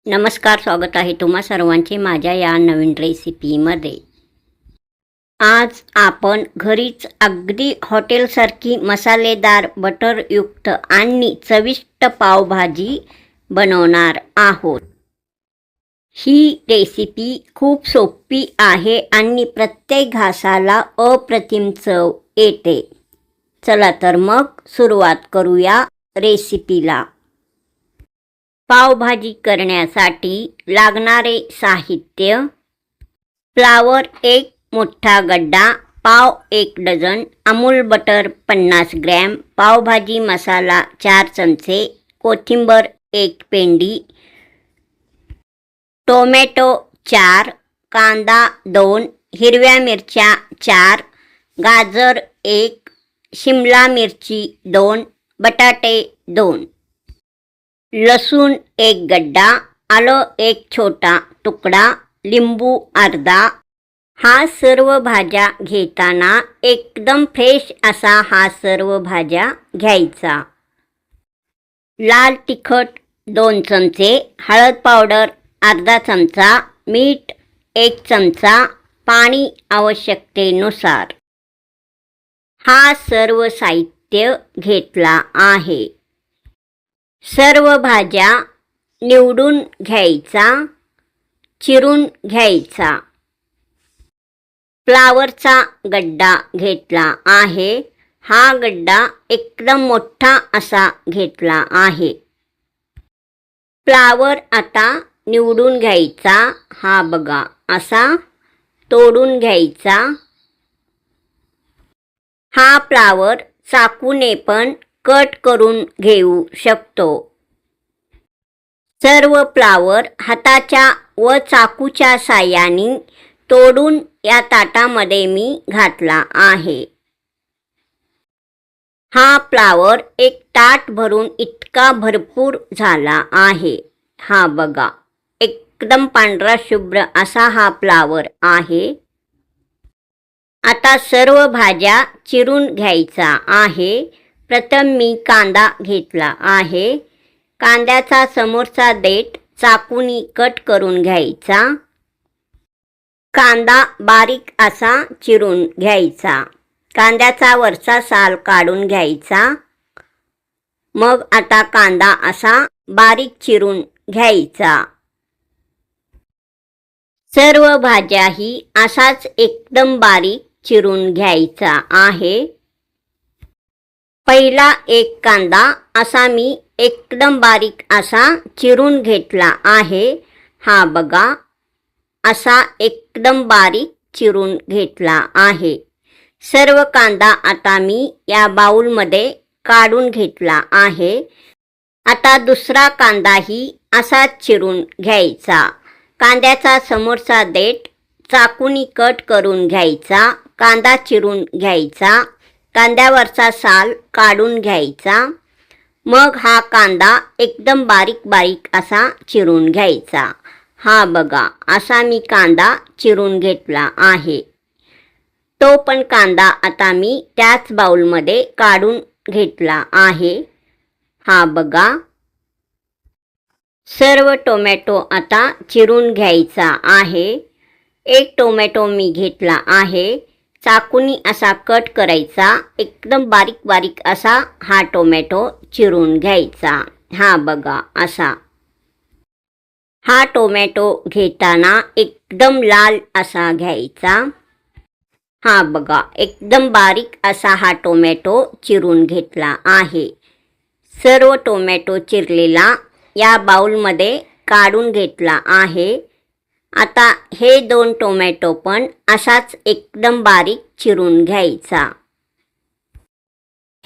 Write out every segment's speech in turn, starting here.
नमस्कार, स्वागत आहे तुम्हा सर्वांचे माझ्या या नवीन रेसिपीमध्ये। आज आपण घरीच अगदी हॉटेलसारखी मसालेदार बटरयुक्त आणि चविष्ट पावभाजी बनवणार आहोत। ही रेसिपी खूप सोपी आहे आणि प्रत्येक घासाला अप्रतिम चव येते। चला तर मग सुरुवात करूया रेसिपीला। पावभाजी करण्यासाठी लागणारे साहित्य: फ्लावर 1 मोठा गड्डा, पाव 1 dozen, Amul butter 50 gram, pav bhaji masala 4 चमचे, कोथिंबीर 1 पेंडी, टोमॅटो 4, कांदा 2, हिरव्या मिरच्या 4, गाजर 1, शिमला मिरची 2, बटाटे 2, लसूण 1 गड्डा, आलं 1 छोटा तुकडा, लिंबू अर्धा। हा सर्व भाज्या घेताना एकदम फ्रेश असा हा सर्व भाज्या घ्यायचा। लाल तिखट 2 चमचे, हळद पावडर अर्धा चमचा, मीठ 1 चमचा, पाणी आवश्यकतेनुसार। हा सर्व साहित्य घेतला आहे। सर्व भाज्या निवडून घ्यायचा, चिरून घ्यायचा। फ्लावरचा गड्डा घेतला आहे। हा गड्डा एकदम मोठा असा घेतला आहे। फ्लावर आता निवडून घ्यायचा, हा बघा असा तोडून घ्यायचा। हा फ्लावर चाकूने पण कट करून घेऊ शकतो। सर्व फ्लावर हाताच्या व चाकूच्या साहाय्याने तोडून या ताटामध्ये मी घातला आहे। हा फ्लावर एक ताट भरून इतका भरपूर झाला आहे। हा बघा एकदम पांढरा शुभ्र असा हा फ्लावर आहे। आता सर्व भाज्या चिरून घ्यायचा आहे। प्रथम मी कांदा घेतला आहे। कांद्याचा समोरचा देठ चाकूनी कट करून घ्यायचा। कांदा बारीक असा चिरून घ्यायचा। कांद्याचा वरचा साल काढून घ्यायचा। मग आता कांदा असा बारीक चिरून घ्यायचा। सर्व भाज्याही असाच एकदम बारीक चिरून घ्यायचा आहे। पहिला एक कांदा असा मी एकदम बारीक असा चिरून घेतला आहे। हा बघा असा एकदम बारीक चिरून घेतला आहे। सर्व कांदा आता मी या बाउलमध्ये काढून घेतला आहे। आता दुसरा कांदाही असाच चिरून घ्यायचा। कांद्याचा समोरचा देठ चाकूनी कट करून घ्यायचा। कांदा चिरून घ्यायचा। कांद्यावरचा साल काढून घ्यायचा। मग हा कांदा एकदम बारीक बारीक असा चिरून घ्यायचा। हा बघा असा मी कांदा चिरून घेतला आहे। तो पण कांदा आता मी त्याच बाउलमध्ये काढून घेतला आहे। हा बघा सर्व टोमॅटो आता चिरून घ्यायचा आहे। एक टोमॅटो मी घेतला आहे। चाकूनी असा कट करायचा। एकदम बारीक बारीक असा हा टोमॅटो चिरून घ्यायचा। हा बघा असा। हा टोमॅटो घेताना एकदम लाल असा घ्यायचा। हा बघा एकदम बारीक असा हा टोमॅटो चिरून घेतला आहे। सर्व टोमॅटो चिरलेला या बाउलमध्ये काढून घेतला आहे। आता हे 2 टोमॅटो पण असाच एकदम बारीक चिरून घ्यायचा।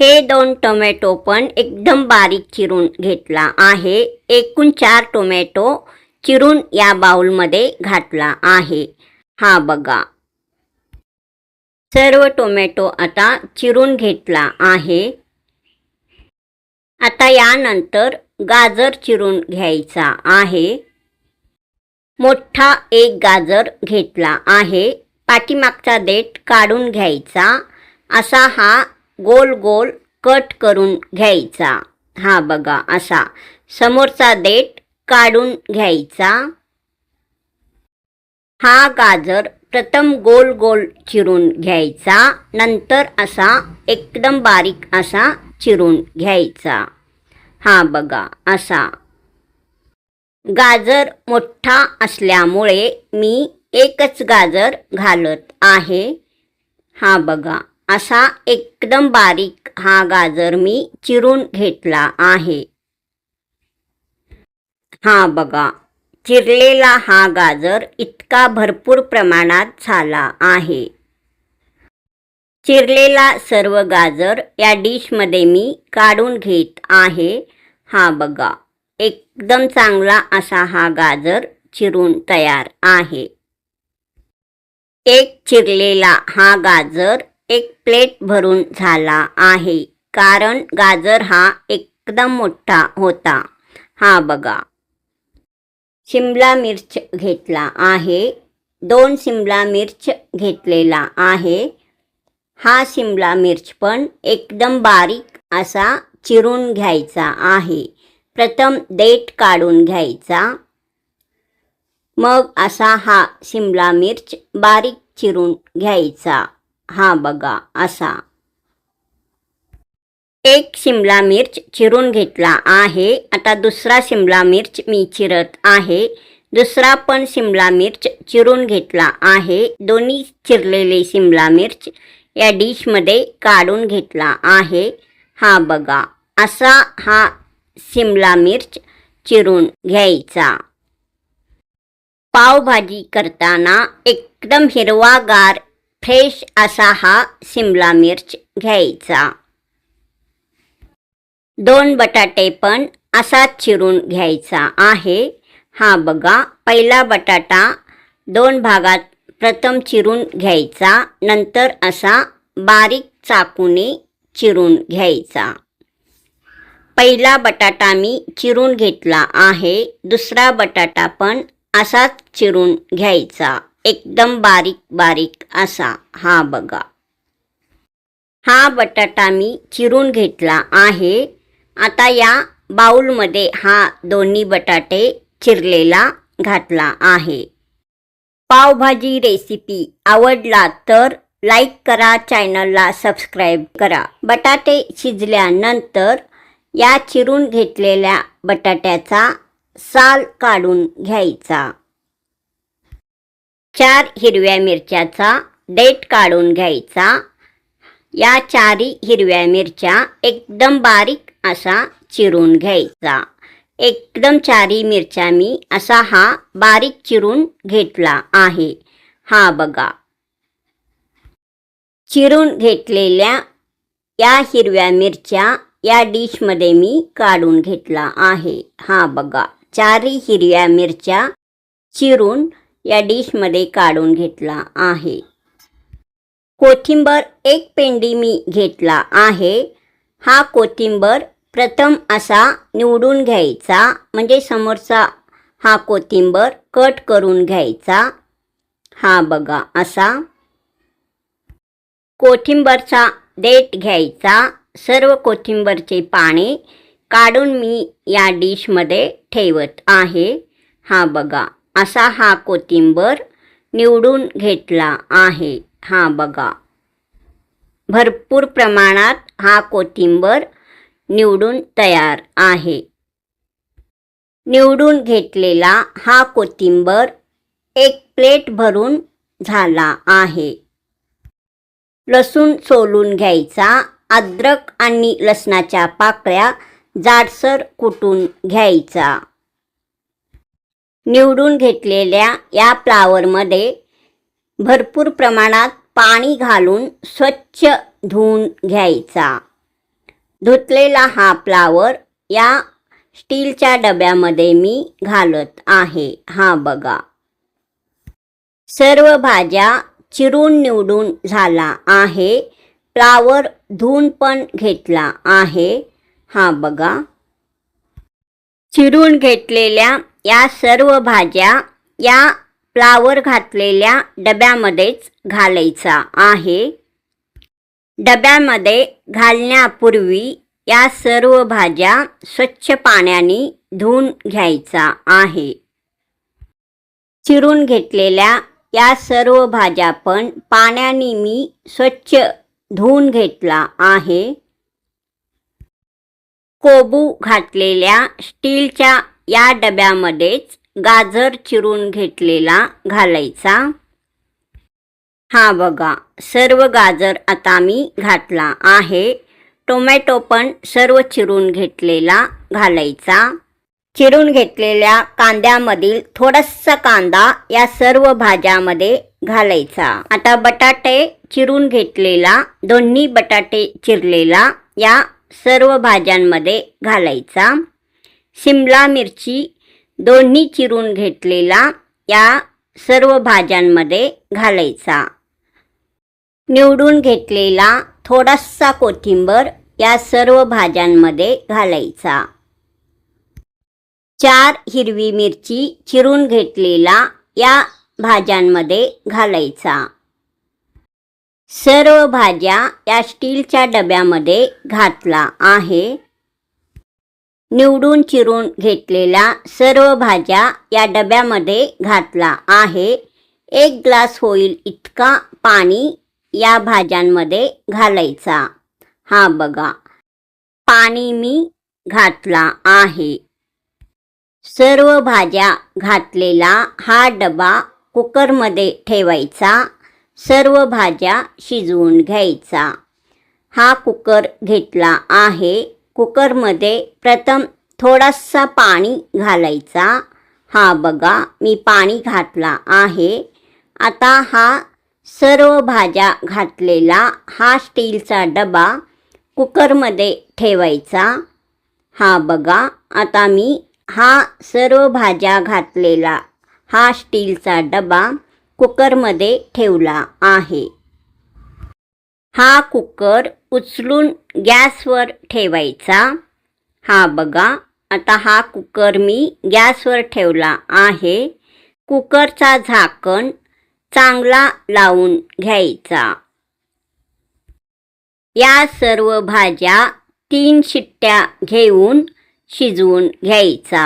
हे 2 टोमॅटो पण एकदम बारीक चिरून घेतला आहे। एकूण 4 टोमॅटो चिरून या बाउलमध्ये घातला आहे। हा बघा सर्व टोमॅटो आता चिरून घेतला आहे। आता यानंतर गाजर चिरून घ्यायचा आहे। मोठा एक गाजर घेतला आहे। पाठीमागचा देठ काढून घ्यायचा। असा हा गोल गोल कट करून घ्यायचा। हा बघा असा समोरचा देठ काढून घ्यायचा. हा गाजर प्रथम गोल गोल चिरून घ्यायचा, नंतर असा एकदम बारीक असा चिरून घ्यायचा. हा बघा असा. गाजर मोठा असल्यामुळे मी एकच गाजर घालत आहे. हा बघा असा एकदम बारीक हा गाजर मी चिरून घेतला आहे. हा बघा चिरलेला हा गाजर इतका भरपूर प्रमाणात झाला आहे. चिरलेला सर्व गाजर या डिशमध्ये मी काढून घेत आहे. हा बघा एकदम चांगला असा हा गाजर चिरून तयार आहे. एक चिरलेला हा गाजर एक प्लेट भरून झाला आहे, कारण गाजर हा एकदम मोठा होता. हा बघा. शिमला मिर्च घेतला आहे. 2 शिमला मिर्च घेतलेला आहे. हा शिमला मिर्च पण एकदम बारीक असा चिरून घ्यायचा आहे. प्रथम देठ काढून घ्यायचा, मग असा हा शिमला मिर्च बारीक चिरून घ्यायचा. हा बघा असा. एक शिमला मिर्च चिरून घेतला आहे. आता दुसरा शिमला मिर्च मी चिरत आहे. दुसरा पण शिमला मिर्च चिरून घेतला आहे. दोन्ही चिरलेले शिमला मिर्च या डिशमध्ये काढून घेतला आहे. हा बघा असा हा शिमला मिर्च चिरून घ्यायचा. पावभाजी करताना एकदम हिरवागार फ्रेश असा हा शिमला मिर्च घ्यायचा. 2 बटाटे पण असाच चिरून घ्यायचा आहे. हा बघा पहिला बटाटा 2 भागात प्रथम चिरून घ्यायचा, नंतर असा बारीक चाकूने चिरून घ्यायचा. पहिला बटाटा मी चिरून घेतला आहे. दुसरा बटाटा पण असाच चिरून घ्यायचा, एकदम बारीक बारीक असा. हा बघा. हा बटाटा मी चिरून घेतला आहे. आता या बाउलमध्ये हा दोन्ही बटाटे चिरलेला घातला आहे. पावभाजी रेसिपी आवडला तर लाईक करा, चॅनलला सबस्क्राईब करा. बटाटे शिजल्यानंतर या चिरून घेतलेल्या बटाट्याचा साल काढून घ्यायचा. 4 हिरव्या मिरच्याचा देठ काढून घ्यायचा. या 4 हिरव्या मिरच्या एकदम बारीक असा चिरून घ्यायचा. एकदम 4 मिरच्या मी असा हा बारीक चिरून घेतला आहे. हा बघा. चिरून घेतलेल्या या हिरव्या मिरच्या या डिशमध्ये मी काढून घेतला आहे. हा बघा 4 हिरव्या मिरच्या चिरून या डिशमध्ये काढून घेतला आहे. कोथिंबर 1 पेंडी मी घेतला आहे. हा कोथिंबर प्रथम असा निवडून घ्यायचा, म्हणजे समोरचा हा कोथिंबर कट करून घ्यायचा. हा बघा असा. कोथिंबरचा देठ घ्यायचा. सर्व कोथिंबरचे पाने काढून मी या डिशमध्ये ठेवत आहे. हा बघा असा हा कोथिंबर निवडून घेतला आहे. हा बघा भरपूर प्रमाणात हा कोथिंबर निवडून तयार आहे. निवडून घेतलेला हा कोथिंबर एक प्लेट भरून झाला आहे. लसूण सोलून घ्यायचा. अद्रक आणि लसणाच्या पाकळ्या जाडसर कुटून घ्यायचा. निवडून घेतलेल्या या फ्लावरमध्ये भरपूर प्रमाणात पाणी घालून स्वच्छ धुवून घ्यायचा. धुतलेला हा फ्लावर या स्टीलच्या डब्यामध्ये मी घालत आहे. हा बघा. सर्व भाज्या चिरून निवडून झाला आहे. फ्लावर धुवून पण घेतला आहे. हा बघा. चिरून घेतलेल्या या सर्व भाज्या या फ्लावर घातलेल्या डब्यामध्येच घालायचा आहे. डब्यामध्ये घालण्यापूर्वी या सर्व भाज्या स्वच्छ पाण्याने धुवून घ्यायचा आहे. चिरून घेतलेल्या या सर्व भाज्या पण पाण्याने मी स्वच्छ धुवून घेतला आहे. कोबू घातलेल्या स्टीलच्या या डब्यामध्येच गाजर चिरून घेतलेला घालायचा. हा बघा, सर्व गाजर आता मी घातला आहे. टोमॅटो पण सर्व चिरून घेतलेला घालायचा. चिरून घेतलेल्या कांद्यामधील थोडासा कांदा या सर्व भाज्यामध्ये घालायचा. आता बटाटे चिरून घेतलेला, दोन्ही बटाटे चिरलेला या सर्व भाज्यांमध्ये घालायचा. शिमला मिरची दोन्ही चिरून घेतलेला या सर्व भाज्यांमध्ये घालायचा. निवडून घेतलेला थोडासा कोथिंबर या सर्व भाज्यांमध्ये घालायचा. 4 हिरवी मिरची चिरून घेतलेला या भाज्यांमध्ये घालायचा. सर्व भाज्या या स्टीलच्या डब्यामध्ये घातला आहे. निवडून चिरून घेतलेल्या सर्व भाज्या या डब्यामध्ये घातला आहे. 1 ग्लास होईल इतका पाणी या भाज्यांमध्ये घालायचा. हा बघा, पाणी मी घातला आहे. सर्व भाज्या घातलेला हा डबा कुकरमध्ये ठेवायचा. सर्व भाज्या शिजवून घ्यायचा. हा कुकर घेतला आहे. कुकरमध्ये प्रथम थोडासा पाणी घालायचा. हा बघा, मी पाणी घातला आहे. आता हा सर्व भाज्या घातलेला हा स्टीलचा डबा कुकरमध्ये ठेवायचा. हा बघा, आता मी हा सर्व भाज्या घातलेला हा स्टीलचा डबा कुकरमध्ये ठेवला आहे. हा कुकर उचलून गॅसवर ठेवायचा. हा बघा, आता हा कुकर मी गॅसवर ठेवला आहे. कुकरचा झाकण चांगला लावून घ्यायचा. या सर्व भाज्या 3 शिट्ट्या घेऊन शिजवून घ्यायचा.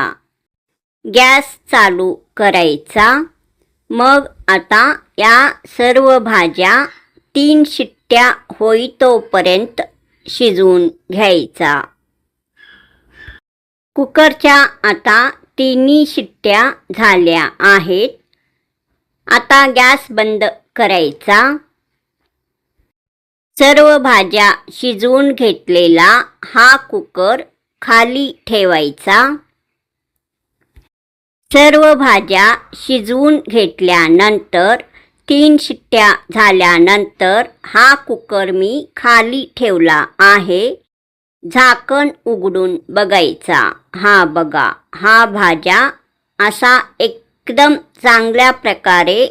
गॅस चालू करायचा. मग आता या सर्व भाज्या 3 शिट्ट्या होईतोपर्यंत शिजवून घ्यायचा. कुकरच्या आता 3 शिट्ट्या झाल्या आहेत. आता गॅस बंद करायचा. सर्व भाज्या शिजवून घेतलेला हा कुकर खाली ठेवायचा. सर्व भाज्या शिजवून घेतल्यानंतर 3 शिट्ट्या झाल्यानंतर हा कुकर मी खाली ठेवला आहे. झाकण उघडून बघायचा. हा बघा, हा भाज्या असा एकदम चांगल्या प्रकारे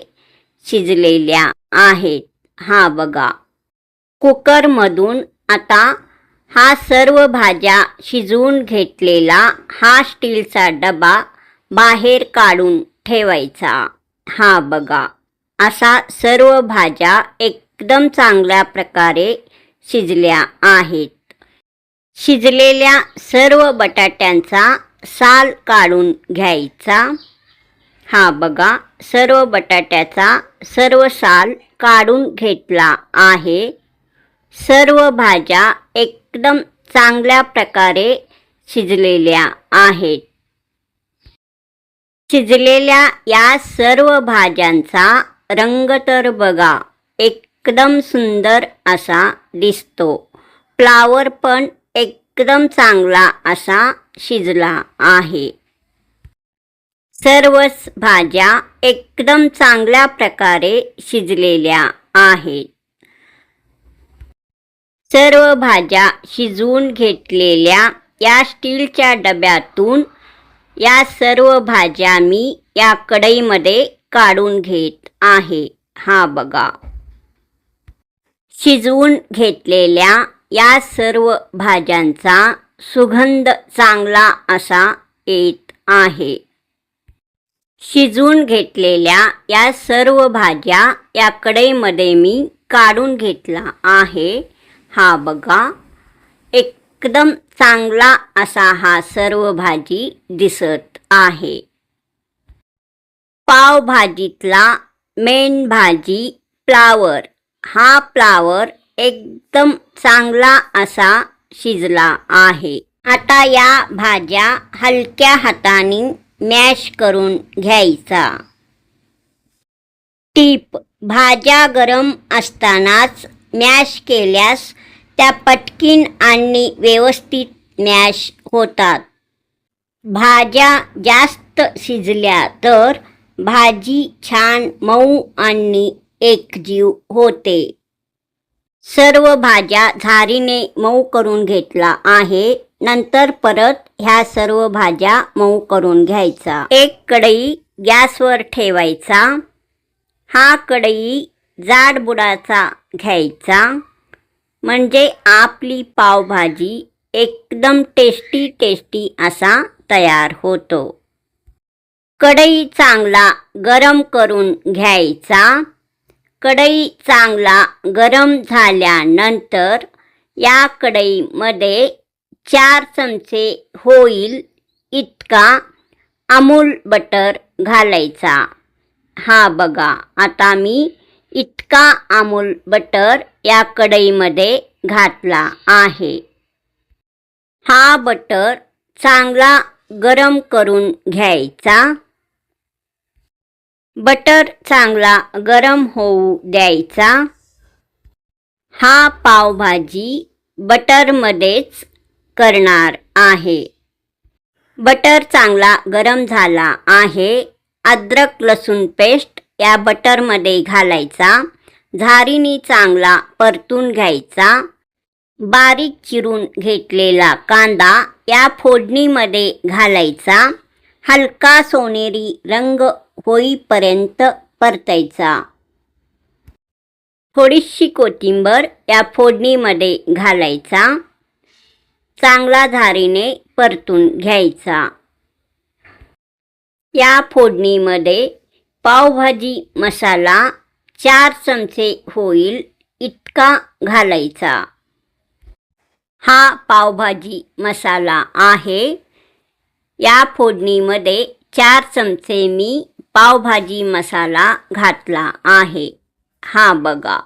शिजलेल्या आहेत. हा बघा, कुकरमधून आता हा सर्व भाज्या शिजवून घेतलेला हा स्टीलचा डबा बाहेर काढून ठेवायचा. हा बघा, असा सर्व भाज्या एकदम चांगल्या प्रकारे शिजल्या आहेत. शिजलेल्या सर्व बटाट्यांचा साल काढून घ्यायचा. हा बघा, सर्व बटाट्याचा सर्व साल काढून घेतला आहे. सर्व भाज्या एकदम चांगल्या प्रकारे शिजलेल्या आहेत. शिजलेल्या या सर्व भाज्यांचा रंग तर बघा, एकदम सुंदर असा दिसतो. फ्लावर पण एकदम चांगला असा शिजला आहे. सर्वच भाज्या एकदम चांगल्या प्रकारे शिजलेल्या आहेत. सर्व भाज्या शिजवून घेतलेल्या या स्टीलच्या डब्यातून या सर्व भाज्या मी या कढईमध्ये काढून घेत आहे. हा बघा, शिजवून घेतलेल्या या सर्व भाज्यांचा सुगंध चांगला असा येत आहे. शिजवून घेतलेल्या या सर्व भाज्या या कढईमध्ये मी काढून घेतला आहे. हा बघा, एकदम चांगला असा हा सर्व भाजी दिसत आहे. पावभाजीतला मेन भाजी फ्लावर. हा फ्लावर एकदम चांगला असा शिजला आहे. आता या भाज्या हलक्या हाताने मॅश करून घ्यायचा. टीप: भाज्या गरम असतानाच मॅश केल्यास त्या पटकीन आणि व्यवस्थित मॅश होतात. भाज्या जास्त शिजल्या तर भाजी छान मऊ आणि एकजीव होते. सर्व भाज्या झारीने मऊ करून घेतला आहे. नंतर परत ह्या सर्व भाज्या मऊ करून घ्यायचा. एक कढई गॅसवर ठेवायचा. हा कढई जाड बुडाचा घ्यायचा, म्हणजे आपली पावभाजी एकदम टेस्टी असा तयार होतो. कढई चांगला गरम करून घ्यायचा. कढई चांगला गरम झाल्यानंतर या कढईमध्ये 4 चमचे होईल इतका अमूल बटर घालायचा. हा बघा, आता मी इतका अमूल बटर या कढईमध्ये घातला आहे. हा बटर चांगला गरम करून घ्यायचा. बटर चांगला गरम होऊ द्यायचा. हा पावभाजी बटरमध्येच करणार आहे. बटर चांगला गरम झाला आहे. अद्रक लसूण पेस्ट या बटरमध्ये घालायचा. झारीने चांगला परतून घ्यायचा. बारीक चिरून घेतलेला कांदा या फोडणीमध्ये घालायचा. हलका सोनेरी रंग होईपर्यंत परतायचा. थोडीशी कोथिंबीर या फोडणीमध्ये घालायचा. चांगला झारीने परतून घ्यायचा. या फोडणीमध्ये पावभाजी मसाला 4 चमचे होईल इतका घालायचा. हा पावभाजी मसाला आहे. या फोडणीमध्ये 4 चमचे मी पावभाजी मसाला घातला आहे. हा बघा,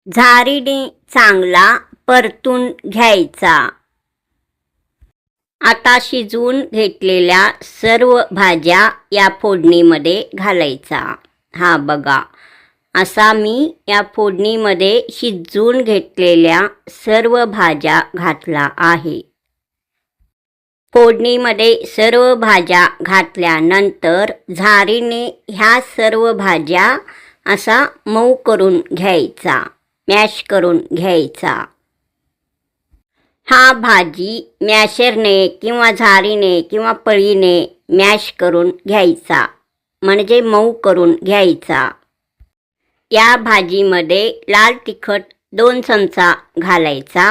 झारीने चांगला परतून घ्यायचा. आता शिजवून घेतलेल्या सर्व भाज्या या फोडणीमध्ये घालायचा. हा बघा, असा मी या फोडणीमध्ये शिजवून घेतलेल्या सर्व भाज्या घातला आहे. फोडणीमध्ये सर्व भाज्या घातल्यानंतर झारीने ह्या सर्व भाज्या असा मऊ करून घ्यायचा, मॅश करून घ्यायचा. हा भाजी मॅशरने किंवा झारीने किंवा पळीने मॅश करून घ्यायचा, म्हणजे मऊ करून घ्यायचा. या भाजीमध्ये लाल तिखट 2 चमचा घालायचा.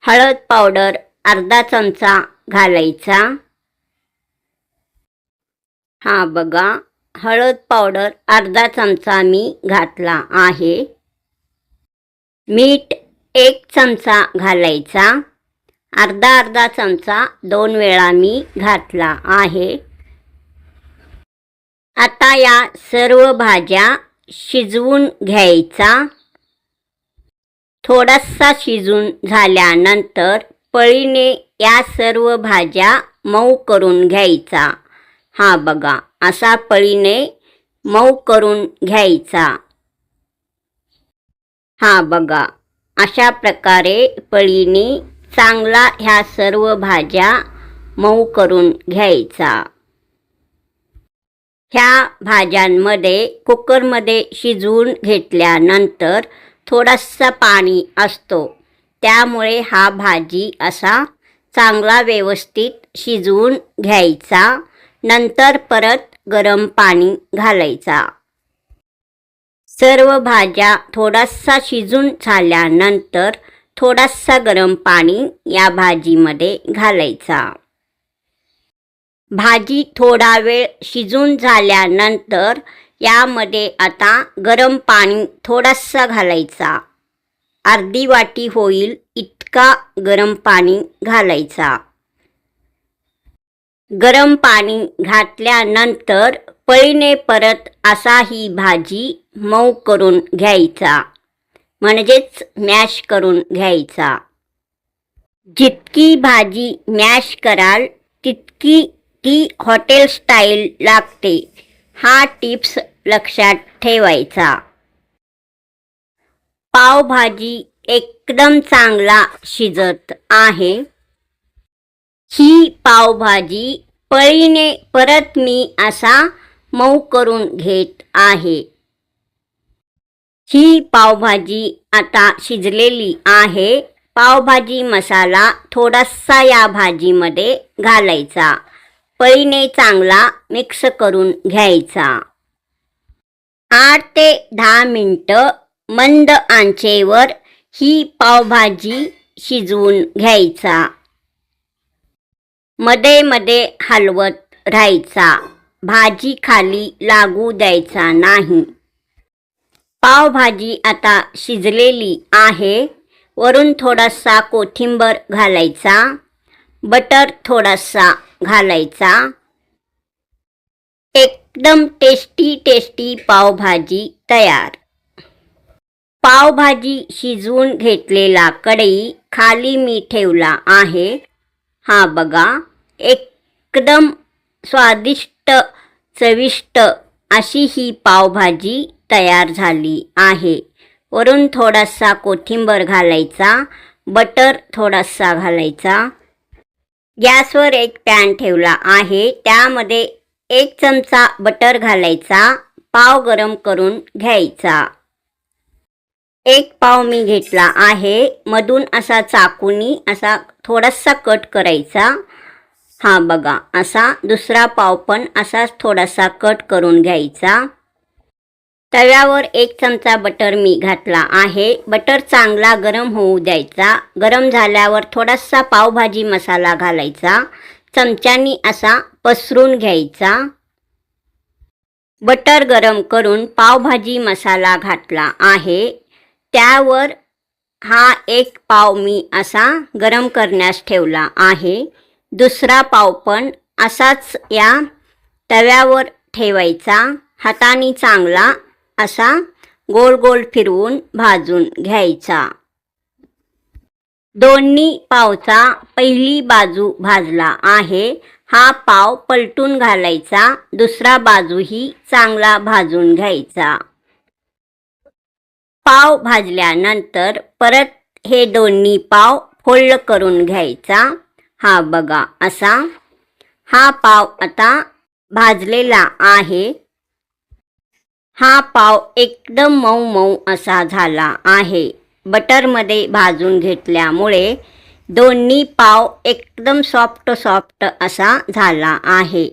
हळद पावडर अर्धा चमचा घालायचा. हा बघा, हळद पावडर अर्धा चमचा मी घातला आहे. मीठ 1 चमचा घालायचा. अर्धा चमचा 2 वेळा मी घातला आहे. आता या सर्व भाज्या शिजवून घ्यायचा. थोडासा शिजून झाल्यानंतर पळीने या सर्व भाज्या मऊ करून घ्यायचा. हा बघा, असा पळीने मऊ करून घ्यायचा. हा बघा, अशा प्रकारे पळीने चांगला ह्या सर्व भाज्या मऊ करून घ्यायचा. ह्या भाज्यांमध्ये कुकरमध्ये शिजवून घेतल्यानंतर थोडासा पाणी असतो, त्यामुळे हा भाजी असा चांगला व्यवस्थित शिजवून घ्यायचा. नंतर परत गरम पाणी घालायचा. सर्व भाज्या थोडासा शिजून झाल्यानंतर थोडासा गरम पाणी या भाजीमध्ये घालायचा. भाजी थोडा वेळ शिजून झाल्यानंतर यामध्ये आता गरम पाणी थोडासा घालायचा. अर्धी वाटी होईल इतका गरम पाणी घालायचा. गरम पाणी घातल्यानंतर पळीने परत असा ही भाजी मऊ करून घ्यायचा, म्हणजेच मॅश करून घ्यायचा. जितकी भाजी मॅश कराल तितकी ती हॉटेल स्टाईल लागते. हा टिप्स लक्षात ठेवायचा. पावभाजी एकदम चांगला शिजत आहे. ही पावभाजी पळीने परत मी असा मऊ करून घेत आहे. ही पावभाजी आता शिजलेली आहे. पावभाजी मसाला थोडासा या भाजीमध्ये घालायचा. पळीने चांगला मिक्स करून घ्यायचा. 8 ते 10 मिनिटं मंद आचेवर ही पावभाजी शिजवून घ्यायचा. मध्ये मध्ये हलवत राहायचा. भाजी खाली लागू द्यायचा नाही. पावभाजी आता शिजलेली आहे. वरून थोडासा कोथिंबर घालायचा. बटर थोडासा घालायचा. एकदम टेस्टी पावभाजी तयार. पावभाजी शिजवून घेतलेला कढई खाली मी ठेवला आहे. हा बघा, एकदम स्वादिष्ट चविष्ट अशी ही पावभाजी तयार झाली आहे. वरून थोडासा कोथिंबर घालायचा. बटर थोडासा घालायचा. गॅसवर एक पॅन ठेवला आहे. त्यामध्ये 1 चमचा बटर घालायचा. पाव गरम करून घ्यायचा. 1 पाव मी घेतला आहे. मधून असा चाकूनी असा थोडासा कट करायचा. हा बघा, असा दुसरा पाव पण असाच थोडासा कट करून घ्यायचा. तव्यावर 1 चमचा बटर मी घातला आहे. बटर चांगला गरम होऊ द्यायचा. गरम झाल्यावर थोडासा पावभाजी मसाला घालायचा. चमच्यानी असा पसरून घ्यायचा. बटर गरम करून पावभाजी मसाला घातला आहे. त्यावर हा 1 पाव मी असा गरम करण्यास ठेवला आहे. दुसरा पाव पण असाच या तव्यावर ठेवायचा. हाताने चांगला असा गोल गोल फिरवून भाजून घ्यायचा. दोन्ही पावचा पहिली बाजू भाजला आहे. हा पाव पलटून घालायचा. दुसरा बाजूही चांगला भाजून घ्यायचा. पाव भाजल्यानंतर परत हे दोन्ही पाव फोल्ड करून घ्यायचा. हा बघा, असा हा पाव आता भाजलेला आहे. हा पाव एकदम मऊ मऊ असा झाला आहे. बटरमध्ये भाजून घेतल्यामुळे दोन्ही पाव एकदम सॉफ्ट असा झाला आहे.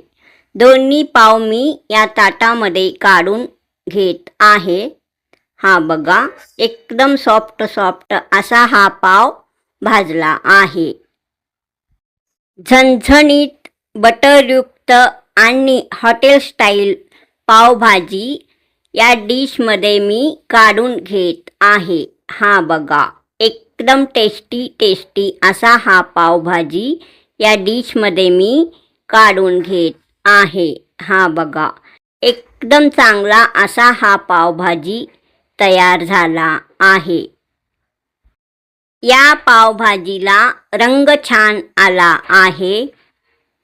दोन्ही पाव मी या ताटामध्ये काढून घेत आहे. हा बघा, एकदम सॉफ्ट असा हा पाव भाजला आहे. झणझणीत बटरयुक्त आणि हॉटेल स्टाईल पावभाजी या डिशमध्ये मी काढून घेत आहे. हा बघा, एकदम टेस्टी असा हा पावभाजी या डिशमध्ये मी काढून घेत आहे. हा बघा, एकदम चांगला असा हा पावभाजी तयार झाला आहे. या पावभाजीला रंग छान आला आहे.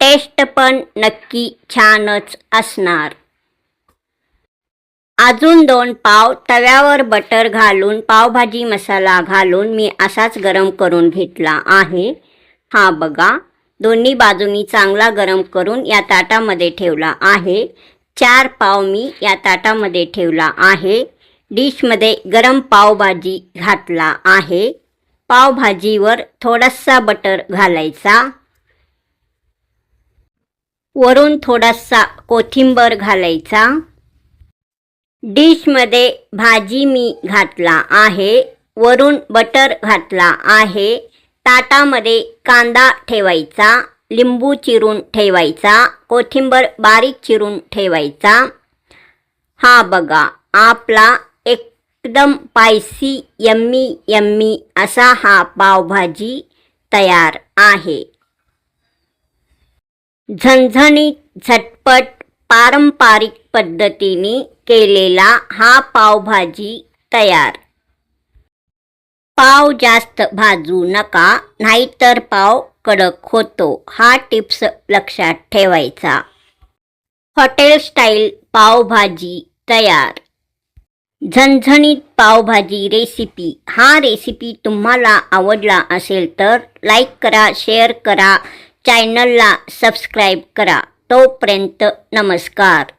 टेस्ट पण नक्की छानच असणार. अजून 2 पाव तव्यावर बटर घालून पावभाजी मसाला घालून मी असाच गरम करून घेतला आहे. हा बघा, दोन्ही बाजूनी चांगला गरम करून या ताटामध्ये ठेवला आहे. 4 पाव मी या ताटामध्ये ठेवला आहे. डिशमध्ये गरम पावभाजी घातला आहे. पावभाजीवर थोडासा बटर घालायचा. वरून थोडासा कोथिंबर घालायचा. डिशमध्ये भाजी मी घातला आहे. वरून बटर घातला आहे. ताटामध्ये कांदा ठेवायचा. लिंबू चिरून ठेवायचा. कोथिंबर बारीक चिरून ठेवायचा. हा बघा, आपला एकदम स्पायसी यम्मी यम्मी असा हा पावभाजी तयार आहे. झणझणीत झटपट पारंपरिक पद्धतीने केलेला हा पावभाजी तयार. पाव जास्त भाजू नका, नाहीतर पाव कडक होतो. हा टिप्स लक्षात ठेवायचा. हॉटेल स्टाईल पावभाजी तयार. झणझणीत पावभाजी रेसिपी. हा रेसिपी तुम्हाला आवडला असेल तर लाईक करा, शेअर करा, चॅनलला सबस्क्राईब करा. तोपर्यंत नमस्कार.